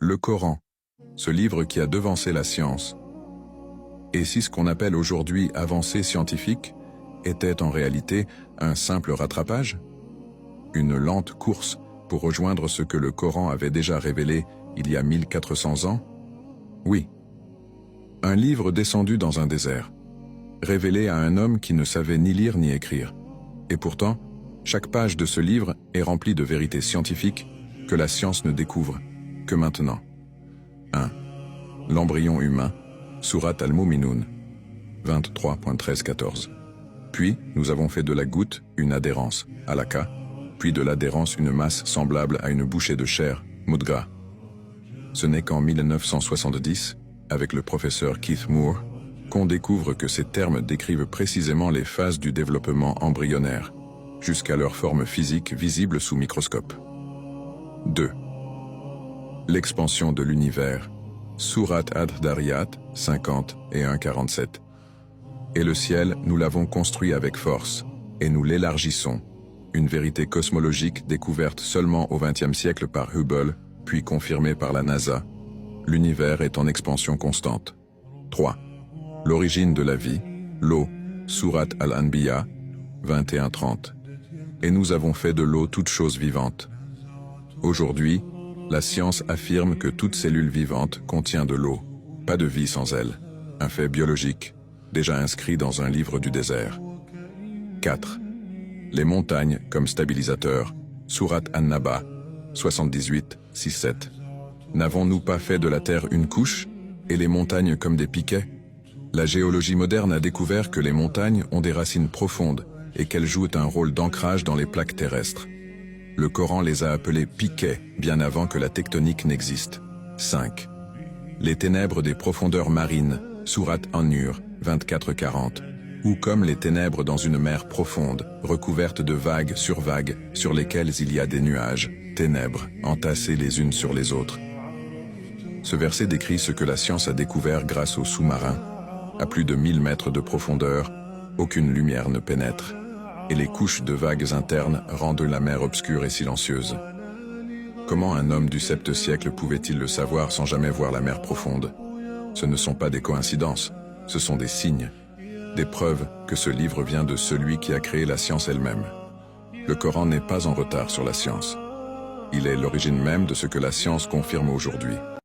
Le Coran, ce livre qui a devancé la science. Et si ce qu'on appelle aujourd'hui avancée scientifique était en réalité un simple rattrapage? Une lente course pour rejoindre ce que le Coran avait déjà révélé il y a 1400 ans? Oui. Un livre descendu dans un désert, révélé à un homme qui ne savait ni lire ni écrire. Et pourtant, chaque page de ce livre est remplie de vérités scientifiques que la science ne découvre que maintenant. 1. L'embryon humain, Surat al-Mu'minun, 23.13-14. Puis, nous avons fait de la goutte une adhérence, halakha, puis de l'adhérence une masse semblable à une bouchée de chair, mudghah. Ce n'est qu'en 1970, avec le professeur Keith Moore, qu'on découvre que ces termes décrivent précisément les phases du développement embryonnaire, jusqu'à leur forme physique visible sous microscope. 2. L'expansion de l'univers, Surat ad-Dariyat, 50 et 1,47. Et le ciel, nous l'avons construit avec force, et nous l'élargissons, une vérité cosmologique découverte seulement au XXe siècle par Hubble, puis confirmée par la NASA. L'univers est en expansion constante. 3. L'origine de la vie, l'eau, Surat al-Anbiya, 21-30. Et nous avons fait de l'eau toute chose vivante. Aujourd'hui, la science affirme que toute cellule vivante contient de l'eau, pas de vie sans elle, un fait biologique, déjà inscrit dans un livre du désert. 4. Les montagnes comme stabilisateurs, Surat an-Naba, 78-6-7. N'avons-nous pas fait de la Terre une couche, et les montagnes comme des piquets? La géologie moderne a découvert que les montagnes ont des racines profondes et qu'elles jouent un rôle d'ancrage dans les plaques terrestres. Le Coran les a appelés piquets bien avant que la tectonique n'existe. 5. Les ténèbres des profondeurs marines, Surat An-Nur, 24-40, ou comme les ténèbres dans une mer profonde, recouverte de vagues sur lesquelles il y a des nuages, ténèbres, entassées les unes sur les autres. Ce verset décrit ce que la science a découvert grâce aux sous-marins. À plus de 1000 mètres de profondeur, aucune lumière ne pénètre, et les couches de vagues internes rendent la mer obscure et silencieuse. Comment un homme du 7e siècle pouvait-il le savoir sans jamais voir la mer profonde? Ce ne sont pas des coïncidences, ce sont des signes, des preuves que ce livre vient de celui qui a créé la science elle-même. Le Coran n'est pas en retard sur la science. Il est l'origine même de ce que la science confirme aujourd'hui.